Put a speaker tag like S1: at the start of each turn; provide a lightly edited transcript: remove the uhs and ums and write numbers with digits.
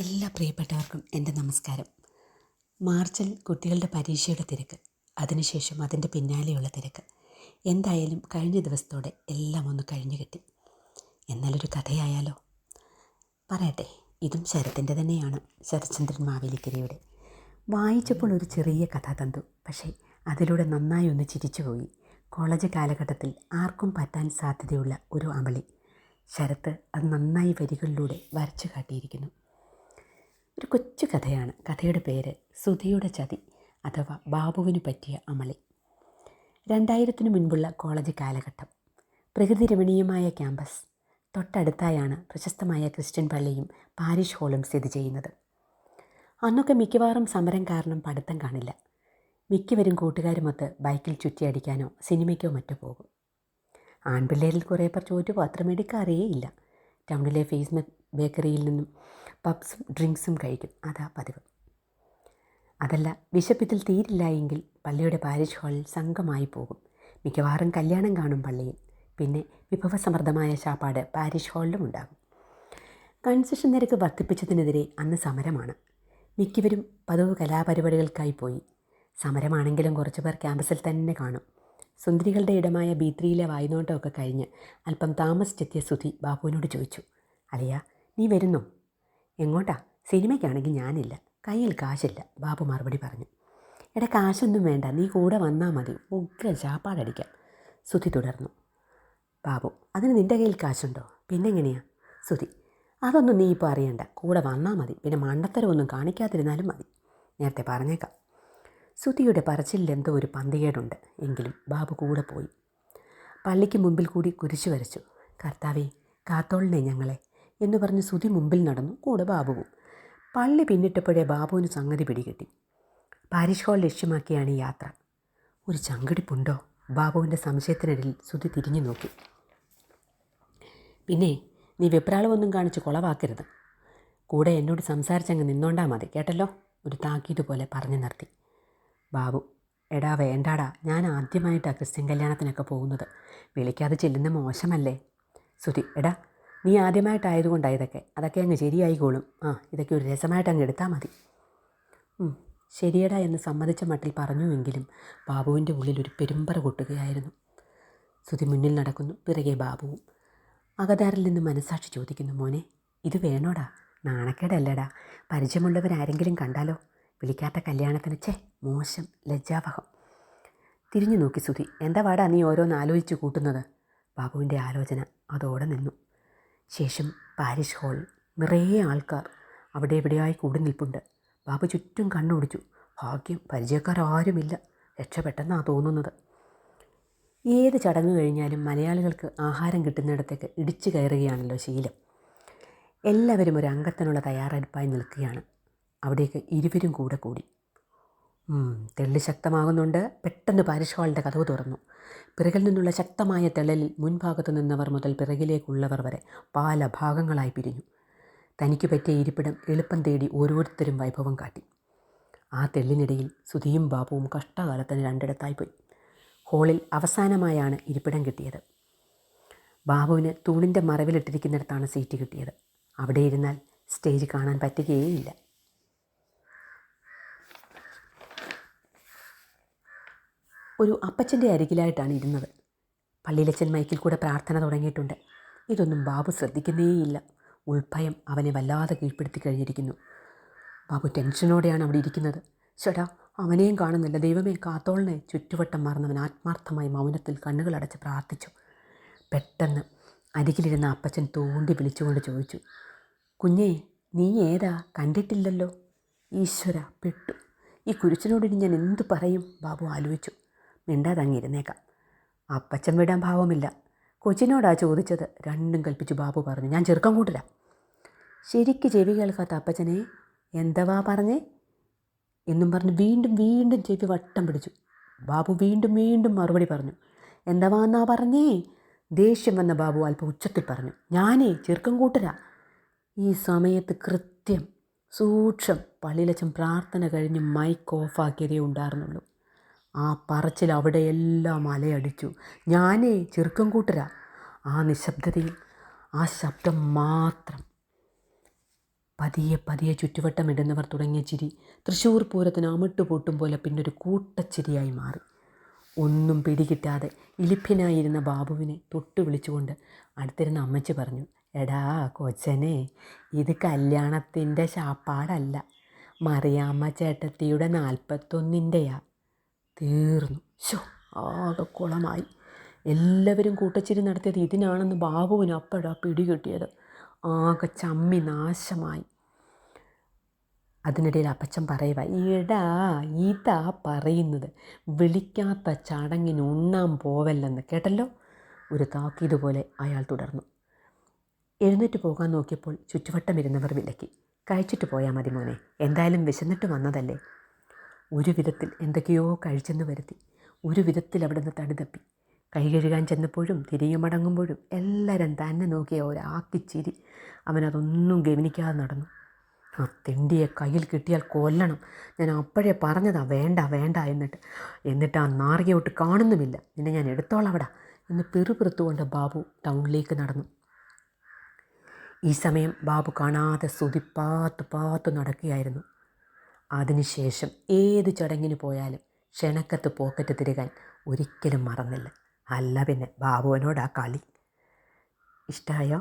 S1: എല്ലാ പ്രിയപ്പെട്ടവർക്കും എൻ്റെ നമസ്കാരം. മാർച്ചിൽ കുട്ടികളുടെ പരീക്ഷയുടെ തിരക്ക്, അതിനുശേഷം അതിൻ്റെ പിന്നാലെയുള്ള തിരക്ക്. എന്തായാലും കഴിഞ്ഞ ദിവസത്തോടെ എല്ലാം ഒന്ന് കഴിഞ്ഞു കിട്ടി. എന്നാലൊരു കഥയായാലോ? പറയട്ടെ, ഇതും ശരത്തിൻ്റെ തന്നെയാണ്, ശരത്ചന്ദ്രൻ മാവേലിക്കരയുടെ. വായിച്ചപ്പോൾ ഒരു ചെറിയ കഥ തന്നു, പക്ഷേ അതിലൂടെ നന്നായി ഒന്ന് ചിരിച്ചുപോയി. കോളേജ് കാലഘട്ടത്തിൽ ആർക്കും പറ്റാൻ സാധ്യതയുള്ള ഒരു അമളി. ശരത്ത് അത് നന്നായി വരികളിലൂടെ വരച്ചു കാട്ടിയിരിക്കുന്നു. ഒരു കൊച്ചു കഥയാണ്. കഥയുടെ പേര് സുധിയുടെ ചതി അഥവാ ബാബുവിന് പറ്റിയ അമളി. 2000 മുൻപുള്ള കോളേജ് കാലഘട്ടം. പ്രകൃതി രമണീയമായ ക്യാമ്പസ്. തൊട്ടടുത്തായാണ് പ്രശസ്തമായ ക്രിസ്ത്യൻ പള്ളിയും പാരിഷ് ഹാളും സ്ഥിതി ചെയ്യുന്നത്. അന്നൊക്കെ മിക്കവാറും സമരം കാരണം പഠിത്തം കാണില്ല. മിക്കവരും കൂട്ടുകാരുമൊത്ത് ബൈക്കിൽ ചുറ്റിയടിക്കാനോ സിനിമയ്ക്കോ മറ്റോ പോകും. ആൺപിള്ളേരിൽ കുറേ പേർ ചോറ്റുപാത്രമെടുക്കാറേയില്ല. ടൗണിലെ ഫേസ് ബേക്കറിയിൽ നിന്നും പബ്സും ഡ്രിങ്ക്സും കഴിക്കും. അതാ പതിവ്. അതല്ല, വിശപ്പിത്തിൽ തീരില്ല എങ്കിൽ പള്ളിയുടെ പാരിഷ് ഹാളിൽ സംഘമായി പോകും. മിക്കവാറും കല്യാണം കാണും പള്ളിയിൽ. പിന്നെ വിഭവസമൃദ്ധമായ ശാപ്പാട് പാരിഷ് ഹാളിലും ഉണ്ടാകും. കൺസെഷൻ നിരക്ക് വർദ്ധിപ്പിച്ചതിനെതിരെ അന്ന് സമരമാണ്. മിക്കവരും പതിവ് കലാപരിപാടികൾക്കായി പോയി. സമരമാണെങ്കിലും കുറച്ചുപേർ ക്യാമ്പസിൽ തന്നെ കാണും. സുന്ദരികളുടെ ഇടമായ B3 വായ്നോട്ടമൊക്കെ കഴിഞ്ഞ് അല്പം താമസിച്ചെത്തിയ സുധി ബാബുവിനോട് ചോദിച്ചു, അളിയ, നീ വരുന്നോ? എങ്ങോട്ടാ? സിനിമയ്ക്കാണെങ്കിൽ ഞാനില്ല, കയ്യിൽ കാശില്ല, ബാബു മറുപടി പറഞ്ഞു. എടാ, കാശൊന്നും വേണ്ട, നീ കൂടെ വന്നാൽ മതി, ഉഗ്ര ചാപ്പാടടിക്കാം, സുധി തുടർന്നു. ബാബു, അതിന് നിൻ്റെ കയ്യിൽ കാശുണ്ടോ? പിന്നെങ്ങനെയാ? സുധി, അതൊന്നും നീ ഇപ്പോൾ അറിയണ്ട, കൂടെ വന്നാൽ മതി, പിന്നെ മണ്ടത്തരമൊന്നും കാണിക്കാതിരുന്നാലും മതി, നേരത്തെ പറഞ്ഞേക്കാം. സുധിയുടെ പറച്ചിലിൽ എന്തോ ഒരു പന്തികേടുണ്ട്. എങ്കിലും ബാബു കൂടെ പോയി. പള്ളിക്ക് മുമ്പിൽ കൂടി കുരിശു വരച്ചു. കർത്താവേ, കാത്തോളിനെ ഞങ്ങളെ എന്ന് പറഞ്ഞ് സുധി മുമ്പിൽ നടന്നു, കൂടെ ബാബുവും. പള്ളി പിന്നിട്ടപ്പോഴേ ബാബുവിന് സംഗതി പിടികിട്ടി. പാരിഷ് ഹാൾ ലക്ഷ്യമാക്കിയാണ് ഈ യാത്ര. ഒരു ചങ്കിടിപ്പുണ്ടോ? ബാബുവിൻ്റെ സംശയത്തിനിടയിൽ സുധി തിരിഞ്ഞു നോക്കി. പിന്നെ നീ വെപ്രാളമൊന്നും കാണിച്ച് കുളവാക്കരുത്. കൂടെ എന്നോട് സംസാരിച്ചങ്ങ് നിന്നോണ്ടാ മതി, കേട്ടല്ലോ, ഒരു താക്കീത് പോലെ പറഞ്ഞു നിർത്തി. ബാബു, എടാ വേണ്ടാടാ, ഞാൻ ആദ്യമായിട്ടാണ് ക്രിസ്ത്യൻ കല്യാണത്തിനൊക്കെ പോകുന്നത്, വിളിക്കാതെ ചെല്ലുന്ന മോശമല്ലേ? സുധി, എടാ, നീ ആദ്യമായിട്ടായതുകൊണ്ടാണ് ഇതൊക്കെ, അതൊക്കെ അങ്ങ് ശരിയായിക്കോളും. ഇതൊക്കെ ഒരു രസമായിട്ട് അങ്ങ് എടുത്താൽ മതി. ശരിയടാ എന്ന് സമ്മതിച്ച മട്ടിൽ പറഞ്ഞുവെങ്കിലും ബാബുവിൻ്റെ ഉള്ളിൽ ഒരു പെരുമ്പറ കൊട്ടുകയായിരുന്നു. സുധി മുന്നിൽ നടക്കുന്നു, പിറകെ ബാബുവും. അകതാരിൽ നിന്ന് മനസാക്ഷി ചോദിക്കുന്നു, മോനെ, ഇത് വേണോടാ? നാണക്കേടല്ലേടാ, പരിചയമുള്ളവരാരെങ്കിലും കണ്ടാലോ? വിളിക്കാത്ത കല്യാണത്തിന് മോശം, ലജ്ജാവഹം. തിരിഞ്ഞു നോക്കി സുധി. എന്താ വാടാ നീ ഓരോന്ന് ആലോചിച്ച് കൂട്ടുന്നത്? ബാബുവിൻ്റെ ആലോചന അതോടെ നിന്നു. ശേഷം പാരിഷ് ഹാൾ നിറയെ ആൾക്കാർ അവിടെ എവിടെയായി കൂടി നിൽപ്പുണ്ട്. ബാബു ചുറ്റും കണ്ണോടിച്ചു. ഭാഗ്യം, പരിചയക്കാരാരുമില്ല, രക്ഷപ്പെട്ടെന്നാണ് തോന്നുന്നത്. ഏത് ചടങ്ങ് കഴിഞ്ഞാലും മലയാളികൾക്ക് ആഹാരം കിട്ടുന്നിടത്തേക്ക് ഇടിച്ചു കയറുകയാണല്ലോ ശീലം. എല്ലാവരും ഒരു അംഗത്തിനുള്ള തയ്യാറെടുപ്പായി നിൽക്കുകയാണ്. അവിടേക്ക് ഇരുവരും കൂടെ കൂടി. തെള്ളി ശക്തമാകുന്നുണ്ട്. പെട്ടെന്ന് പാരിഷ് ഹാളിൻ്റെ കതവ് തുറന്നു. പിറകിൽ നിന്നുള്ള ശക്തമായ തെള്ളലിൽ മുൻഭാഗത്ത് നിന്നവർ മുതൽ പിറകിലേക്കുള്ളവർ വരെ പല ഭാഗങ്ങളായി പിരിഞ്ഞു. തനിക്ക് പറ്റിയ ഇരിപ്പിടം എളുപ്പം തേടി ഓരോരുത്തരും വൈഭവം കാട്ടി. ആ തെള്ളിനിടയിൽ സുധിയും ബാബുവും കഷ്ടകാലത്തിന് രണ്ടിടത്തായി പോയി. ഹാളിൽ അവസാനമായാണ് ഇരിപ്പിടം കിട്ടിയത്. ബാബുവിന് തൂണിൻ്റെ മറവിലിട്ടിരിക്കുന്നിടത്താണ് സീറ്റ് കിട്ടിയത്. അവിടെ ഇരുന്നാൽ സ്റ്റേജ് കാണാൻ പറ്റുകയേയില്ല. ഒരു അപ്പച്ചൻ്റെ അരികിലായിട്ടാണ് ഇരുന്നത്. പള്ളിയിലച്ചൻ മൈക്കിൽ കൂടെ പ്രാർത്ഥന തുടങ്ങിയിട്ടുണ്ട്. ഇതൊന്നും ബാബു ശ്രദ്ധിക്കുന്നേയില്ല. ഉൾഭയം അവനെ വല്ലാതെ കീഴ്പ്പെടുത്തി കഴിഞ്ഞിരിക്കുന്നു. ബാബു ടെൻഷനോടെയാണ് അവിടെ ഇരിക്കുന്നത്. ചേട്ടാ, അവനെയും കാണുന്നില്ല, ദൈവമേ കാത്തോളിനെ. ചുറ്റുവട്ടം മാറുന്നവൻ ആത്മാർത്ഥമായി മൗനത്തിൽ കണ്ണുകളടച്ച് പ്രാർത്ഥിച്ചു. പെട്ടെന്ന് അരികിലിരുന്ന അപ്പച്ചൻ തോണ്ടി വിളിച്ചുകൊണ്ട് ചോദിച്ചു, കുഞ്ഞേ, നീ ഏതാ? കണ്ടിട്ടില്ലല്ലോ. ഈശ്വര, പെട്ടു. ഈ കുരിശനോട് ഇനി ഞാൻ എന്തു പറയും? ബാബു ആലോചിച്ചു. മിണ്ടാതങ്ങിരുന്നേക്കാം. അപ്പച്ചൻ വിടാൻ ഭാവമില്ല. കൊച്ചിനോടാ ചോദിച്ചത്, രണ്ടും കൽപ്പിച്ചു ബാബു പറഞ്ഞു. ഞാൻ ചെറുക്കം കൂട്ടില്ല. ശരിക്ക് ചെവി കേൾക്കാത്ത അപ്പച്ചനെ എന്തവാ പറഞ്ഞേ എന്നും പറഞ്ഞ് വീണ്ടും വീണ്ടും ചെവി വട്ടം പിടിച്ചു. ബാബു വീണ്ടും വീണ്ടും മറുപടി പറഞ്ഞു. എന്തവാന്നാ പറഞ്ഞേ? ദേഷ്യം വന്ന ബാബു അല്പം ഉച്ചത്തിൽ പറഞ്ഞു. ഞാനേ ചെറുക്കം കൂട്ടരാ. ഈ സമയത്ത് കൃത്യം സൂക്ഷം പള്ളിയിലച്ചൻ പ്രാർത്ഥന കഴിഞ്ഞ് മൈക്ക് ഓഫാക്കിയതേ ഉണ്ടായിരുന്നുള്ളൂ. ആ പറച്ചിൽ അവിടെയെല്ലാം അലയടിച്ചു. ഞാനേ ചെറുക്കം കൂട്ടരാ. ആ നിശബ്ദതയിൽ ആ ശബ്ദം മാത്രം. പതിയെ പതിയെ ചുറ്റുവട്ടമിടുന്നവർ തുടങ്ങിയ ചിരി തൃശ്ശൂർ പൂരത്തിന് അമിട്ട് പൂട്ടും പോലെ പിന്നൊരു കൂട്ടച്ചിരിയായി മാറി. ഒന്നും പിടികിട്ടാതെ ഇലിഭ്യനായിരുന്ന ബാബുവിനെ തൊട്ടു വിളിച്ചുകൊണ്ട് അടുത്തിരുന്ന അമ്മച്ചി പറഞ്ഞു, എടാ കൊച്ചനെ, ഇത് കല്യാണത്തിൻ്റെ ശാപ്പാടല്ല, മറിയാമ്മ ചേട്ടത്തിയുടെ 41-ൻ്റെയാ. തീർന്നു. ആകെ കുളമായി. എല്ലാവരും കൂട്ടച്ചിരി നടത്തിയത് ഇതിനാണെന്ന് ബാബുവിന് അപ്പോഴാ പിടികിട്ടിയത്. ആകെ ചമ്മി നാശമായി. അതിനിടയിൽ അപ്പച്ചൻ പറയുക, എടാ ഇതാ പറയുന്നത്, വിളിക്കാത്ത ചടങ്ങിന് ഉണ്ണാൻ പോവല്ലെന്ന്. കേട്ടല്ലോ? ഒരു താക്കീത് പോലെ അയാൾ തുടർന്നു. എഴുന്നേറ്റ് പോകാൻ നോക്കിയപ്പോൾ ചുറ്റുവട്ടം ഇരുന്നവർ വിലക്കി. കഴിച്ചിട്ട് പോയാൽ മതി മോനെ, എന്തായാലും വിശന്നിട്ട് വന്നതല്ലേ. ഒരു വിധത്തിൽ എന്തൊക്കെയോ കഴിച്ചെന്ന് വരുത്തി. ഒരു വിധത്തിൽ അവിടെ നിന്ന് തടിതപ്പി. കൈ കഴുകാൻ ചെന്നപ്പോഴും തിരികെ മടങ്ങുമ്പോഴും എല്ലാവരും തന്നെ നോക്കിയ ഒരാക്കിച്ചിരി. അവനതൊന്നും ഗവനിക്കാതെ നടന്നു. ആ തെണ്ടിയെ കയ്യിൽ കിട്ടിയാൽ കൊല്ലണം. ഞാൻ അപ്പോഴേ പറഞ്ഞതാ വേണ്ട വേണ്ട എന്നിട്ട് ആ നാറിയോട്ട് കാണുന്നുമില്ല. നിന്നെ ഞാൻ എടുത്തോളാവിടാ എന്ന് പിറുപിറുത്തുകൊണ്ട് ബാബു ടൗണിലേക്ക് നടന്നു. ഈ സമയം ബാബു കാണാതെ സ്തുതി പാത്തു നടക്കുകയായിരുന്നു. അതിനുശേഷം ഏത് ചടങ്ങിന് പോയാലും ക്ഷണക്കത്ത് പോക്കറ്റ് തിരുകാൻ ഒരിക്കലും മറന്നില്ല. അല്ല പിന്നെ ബാബുവിനോടാ കളി. ഇഷ്ടമായോ?